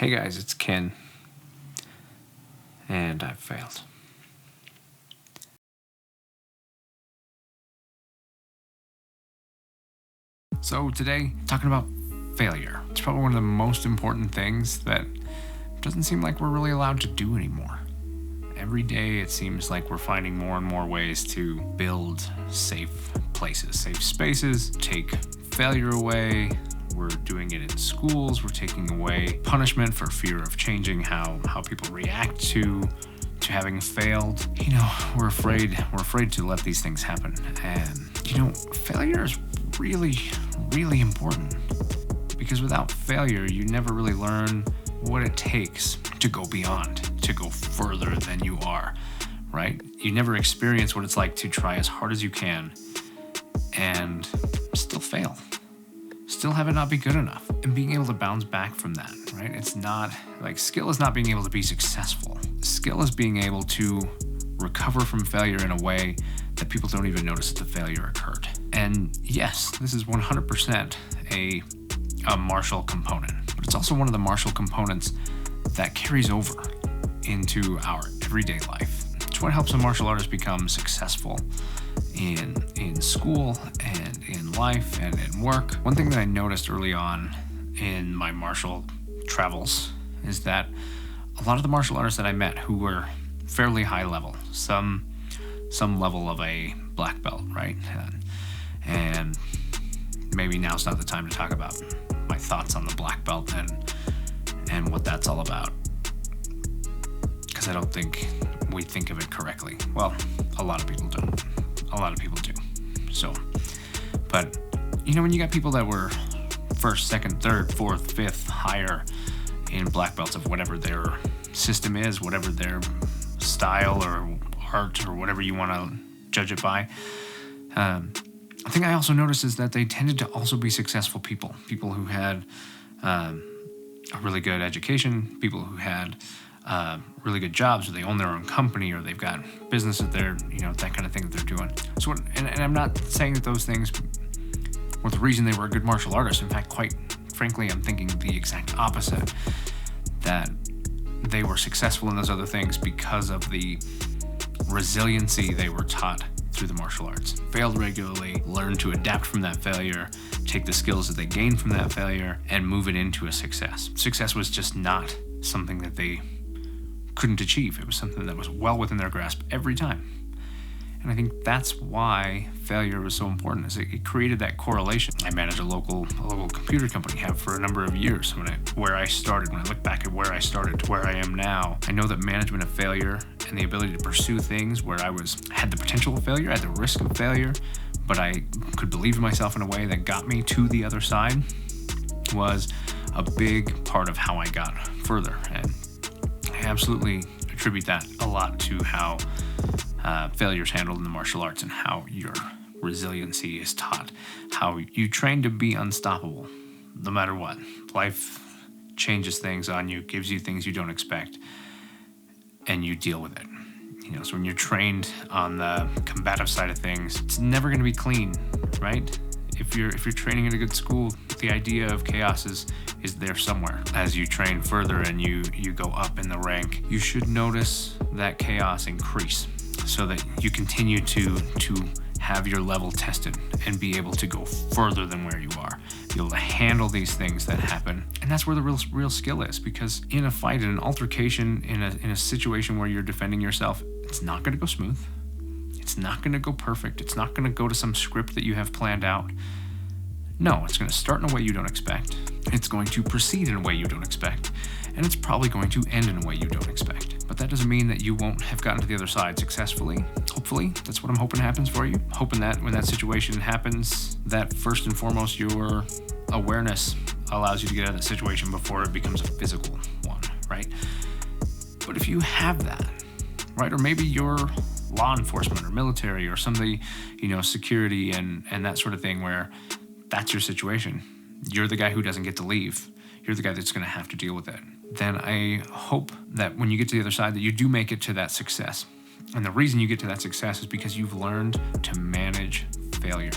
Hey guys, it's Ken, and I've failed. So today, talking about failure. It's probably one of the most important things that doesn't seem like we're really allowed to do anymore. Every day it seems like we're finding more and more ways to build safe places, safe spaces, take failure away. We're doing it in schools. We're taking away punishment for fear of changing how people react to having failed. We're afraid to let these things happen. And failure is really, really important, because without failure, you never really learn what it takes to go beyond, to go further than you are, right? You never experience what it's like to try as hard as you can and still fail. Still have it not be good enough, and being able to bounce back from that, right? It's not like skill is not being able to be successful. Skill is being able to recover from failure in a way that people don't even notice that the failure occurred. And yes, this is 100% a martial component, but it's also one of the martial components that carries over into our everyday life. It's what helps a martial artist become successful in school and in life and in work. One thing that I noticed early on in my martial travels is that a lot of the martial artists that I met who were fairly high level, some level of a black belt, right? And maybe now's not the time to talk about my thoughts on the black belt and what that's all about, because I don't think we think of it correctly. Well, a lot of people don't. A lot of people do. So, but when you got people that were first, second, third, fourth, fifth, higher in black belts of whatever their system is, whatever their style or art or whatever you want to judge it by, a thing I also noticed is that they tended to also be successful people who had a really good education, people who had really good jobs, or they own their own company, or they've got business that they're, that kind of thing that they're doing. So, and I'm not saying that those things were the reason they were a good martial artist. In fact, quite frankly, I'm thinking the exact opposite, that they were successful in those other things because of the resiliency they were taught through the martial arts. Failed regularly, learned to adapt from that failure, take the skills that they gained from that failure, and move it into a success. Success was just not something that they couldn't achieve. It was something that was well within their grasp every time. And I think that's why failure was so important, is it created that correlation. I managed a local computer company, have for a number of years. Where I started, when I look back at where I started to where I am now, I know that management of failure and the ability to pursue things where I had the potential of failure, had the risk of failure, but I could believe in myself in a way that got me to the other side, was a big part of how I got further. And I absolutely attribute that a lot to how failure is handled in the martial arts and how your resiliency is taught, how you train to be unstoppable no matter what. Life changes things on you, gives you things you don't expect, and you deal with it. So when you're trained on the combative side of things, it's never going to be clean, right? If you're training in a good school, the idea of chaos is there somewhere. As you train further and you go up in the rank, you should notice that chaos increase, so that you continue to have your level tested and be able to go further than where you are, be able to handle these things that happen. And that's where the real skill is, because in a fight, in an altercation, in a situation where you're defending yourself, it's not going to go smooth. It's not going to go perfect. It's not going to go to some script that you have planned out. No, it's going to start in a way you don't expect. It's going to proceed in a way you don't expect. And it's probably going to end in a way you don't expect. But that doesn't mean that you won't have gotten to the other side successfully. Hopefully, that's what I'm hoping happens for you. Hoping that when that situation happens, that first and foremost, your awareness allows you to get out of that situation before it becomes a physical one, right? But if you have that, right, or maybe you're law enforcement or military or somebody, security and that sort of thing, where that's your situation. You're the guy who doesn't get to leave. You're the guy that's going to have to deal with it. Then I hope that when you get to the other side, that you do make it to that success. And the reason you get to that success is because you've learned to manage failure.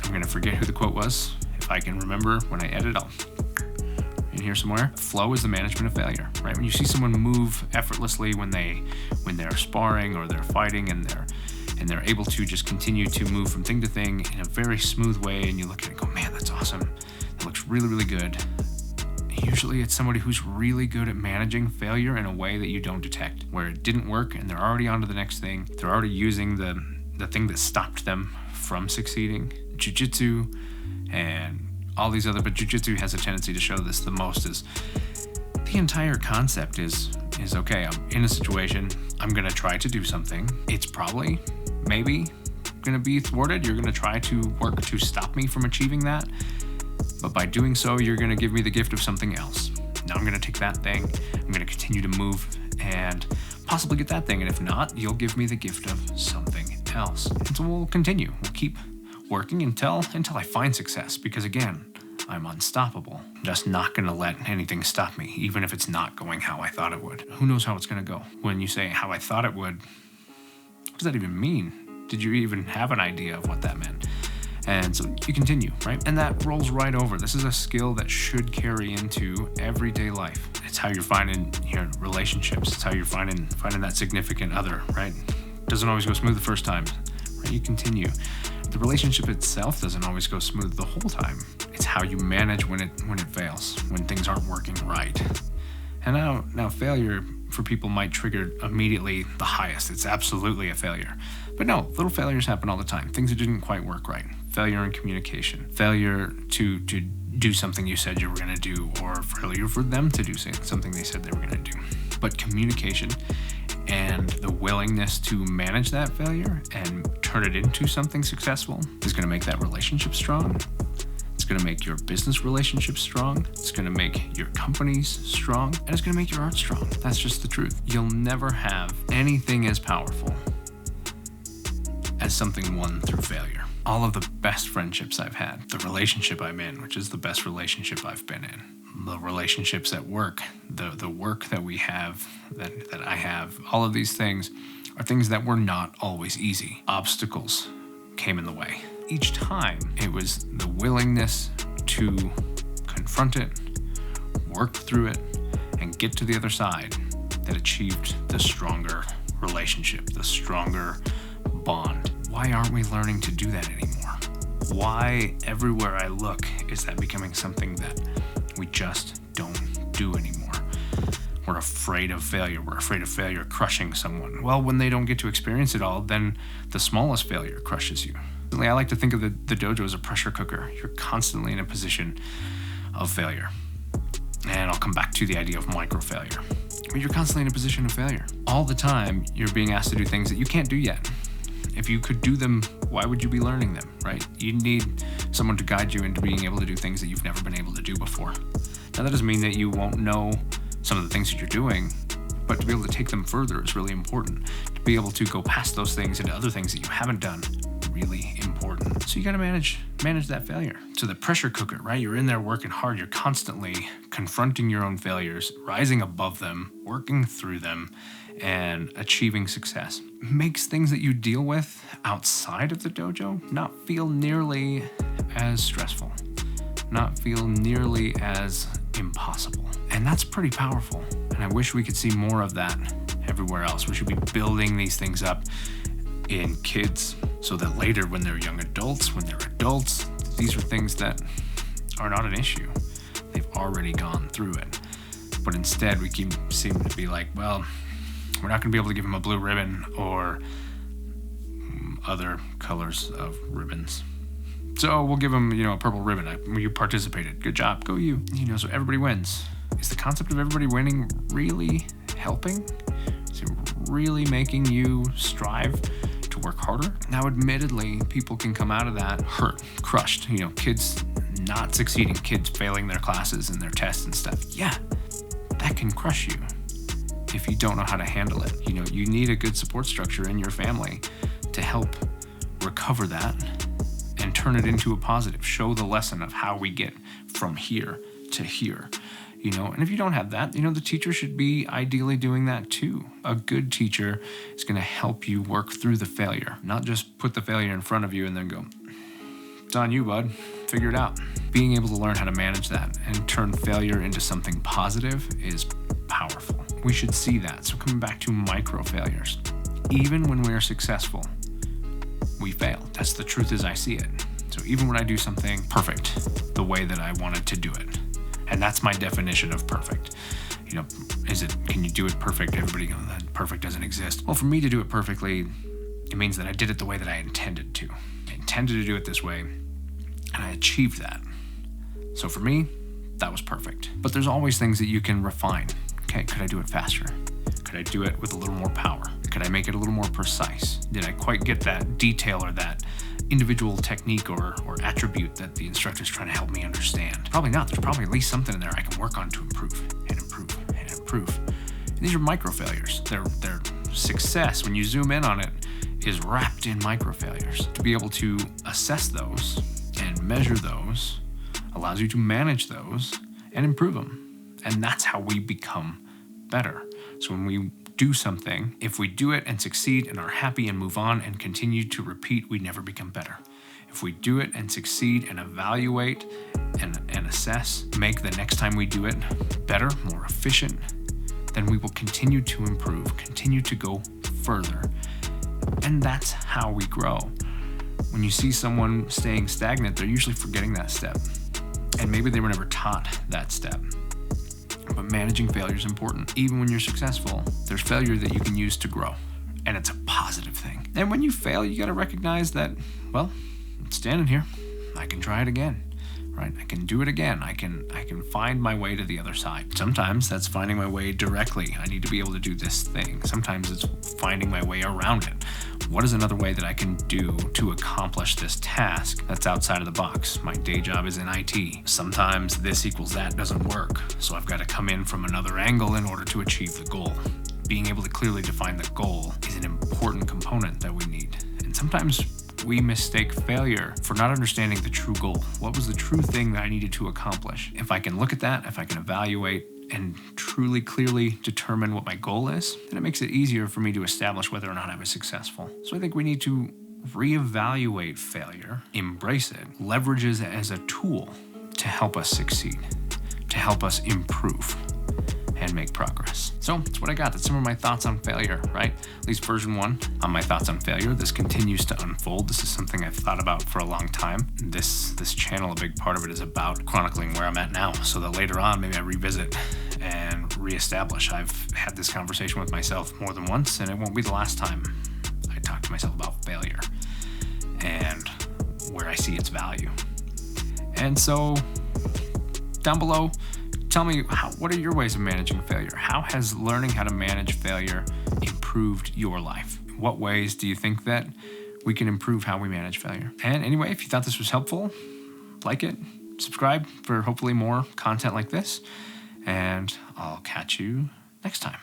I'm going to forget who the quote was. If I can remember when I edit, here somewhere. Flow is the management of failure, right? When you see someone move effortlessly when they're sparring or they're fighting and they're able to just continue to move from thing to thing in a very smooth way, and you look at it and go, man, that's awesome. That looks really, really good. Usually it's somebody who's really good at managing failure in a way that you don't detect, where it didn't work and they're already on to the next thing. They're already using the thing that stopped them from succeeding. Jiu-jitsu and all these other, but jiu-jitsu has a tendency to show this the most, is the entire concept is okay, I'm in a situation, I'm gonna try to do something. It's probably, maybe, gonna be thwarted. You're gonna try to work to stop me from achieving that. But by doing so, you're gonna give me the gift of something else. Now I'm gonna take that thing, I'm gonna continue to move and possibly get that thing. And if not, you'll give me the gift of something else. And so we'll continue. We'll keep working until I find success, because again, I'm unstoppable. I'm just not gonna let anything stop me, even if it's not going how I thought it would. Who knows how it's gonna go? When you say how I thought it would, what does that even mean? Did you even have an idea of what that meant? And so you continue, right? And that rolls right over. This is a skill that should carry into everyday life. It's how you're finding your relationships. It's how you're finding that significant other, right? Doesn't always go smooth the first time, right? You continue. The relationship itself doesn't always go smooth the whole time. It's how you manage when it fails, when things aren't working right. And now failure for people might trigger immediately the highest. It's absolutely a failure. But no, little failures happen all the time. Things that didn't quite work right. Failure in communication. Failure to do something you said you were going to do, or failure for them to do something they said they were going to do. But communication and the willingness to manage that failure and turn it into something successful is going to make that relationship strong. It's going to make your business relationships strong. It's going to make your companies strong. And it's going to make your art strong. That's just the truth. You'll never have anything as powerful as something won through failure. All of the best friendships I've had, the relationship I'm in, which is the best relationship I've been in, the relationships at work, the work that we have, that I have, all of these things are things that were not always easy. Obstacles came in the way. Each time, it was the willingness to confront it, work through it, and get to the other side that achieved the stronger relationship, the stronger bond. Why aren't we learning to do that anymore? Why, everywhere I look, is that becoming something that we just don't do anymore? We're afraid of failure. We're afraid of failure crushing someone. Well, when they don't get to experience it all, then the smallest failure crushes you. I like to think of the dojo as a pressure cooker. You're constantly in a position of failure. And I'll come back to the idea of micro failure. But you're constantly in a position of failure. All the time, you're being asked to do things that you can't do yet. If you could do them, why would you be learning them, right? You need someone to guide you into being able to do things that you've never been able to do before. Now, that doesn't mean that you won't know some of the things that you're doing, but to be able to take them further is really important. To be able to go past those things into other things that you haven't done, really important. So you got to manage that failure. So the pressure cooker, right? You're in there working hard. You're constantly confronting your own failures, rising above them, working through them, and achieving success. Makes things that you deal with outside of the dojo not feel nearly as stressful, not feel nearly as impossible. And that's pretty powerful. And I wish we could see more of that everywhere else. We should be building these things up in kids so that later when they're young adults, when they're adults, these are things that are not an issue. They've already gone through it. But instead we seem to be like, well, we're not going to be able to give them a blue ribbon or other colors of ribbons. So we'll give them, a purple ribbon. You participated. Good job. Go you. So everybody wins. Is the concept of everybody winning really helping? Is it really making you strive to work harder? Now, admittedly, people can come out of that hurt, crushed. Kids not succeeding, kids failing their classes and their tests and stuff. Yeah, that can crush you if you don't know how to handle it. You need a good support structure in your family to help recover that and turn it into a positive. Show the lesson of how we get from here to here. And if you don't have that, the teacher should be ideally doing that too. A good teacher is going to help you work through the failure, not just put the failure in front of you and then go, it's on you, bud. figure it out. Being able to learn how to manage that and turn failure into something positive is powerful. We should see that. So coming back to micro failures, even when we are successful, we fail. That's the truth as I see it. So even when I do something perfect, the way that I wanted to do it, and that's my definition of perfect. You know, can you do it perfect? Everybody goes, that perfect doesn't exist. Well, for me to do it perfectly, it means that I did it the way that I intended to. I intended to do it this way, and I achieved that. So for me, that was perfect. But there's always things that you can refine. Okay, could I do it faster? Could I do it with a little more power? Could I make it a little more precise? Did I quite get that detail or that individual technique or attribute that the instructor's trying to help me understand? Probably not. There's probably at least something in there I can work on to improve and improve and improve. And these are micro failures. Their success, when you zoom in on it, is wrapped in micro failures. To be able to assess those and measure those allows you to manage those and improve them. And that's how we become better. So when we do something, if we do it and succeed and are happy and move on and continue to repeat, we never become better. If we do it and succeed and evaluate and assess, make the next time we do it better, more efficient, then we will continue to improve, continue to go further. And that's how we grow. When you see someone staying stagnant, they're usually forgetting that step. And maybe they were never taught that step. But managing failure is important. Even when you're successful, there's failure that you can use to grow. And it's a positive thing. And when you fail, you got to recognize that, well, I'm standing here. I can try it again, right? I can do it again. I can find my way to the other side. Sometimes that's finding my way directly. I need to be able to do this thing. Sometimes it's finding my way around it. What is another way that I can do to accomplish this task that's outside of the box? My day job is in IT. Sometimes this equals that doesn't work, so I've got to come in from another angle in order to achieve the goal. Being able to clearly define the goal is an important component that we need. And sometimes we mistake failure for not understanding the true goal. What was the true thing that I needed to accomplish? If I can look at that, if I can evaluate and truly clearly determine what my goal is, then it makes it easier for me to establish whether or not I was successful. So I think we need to reevaluate failure, embrace it, leverage it as a tool to help us succeed, to help us improve and make progress. So that's what I got. That's some of my thoughts on failure, right? At least version 1 on my thoughts on failure. This continues to unfold. This is something I've thought about for a long time. This channel, a big part of it is about chronicling where I'm at now, so that later on, maybe I revisit and reestablish. I've had this conversation with myself more than once, and it won't be the last time I talk to myself about failure and where I see its value. And so down below, tell me, what are your ways of managing failure? How has learning how to manage failure improved your life? What ways do you think that we can improve how we manage failure? And anyway, if you thought this was helpful, like it, subscribe for hopefully more content like this, and I'll catch you next time.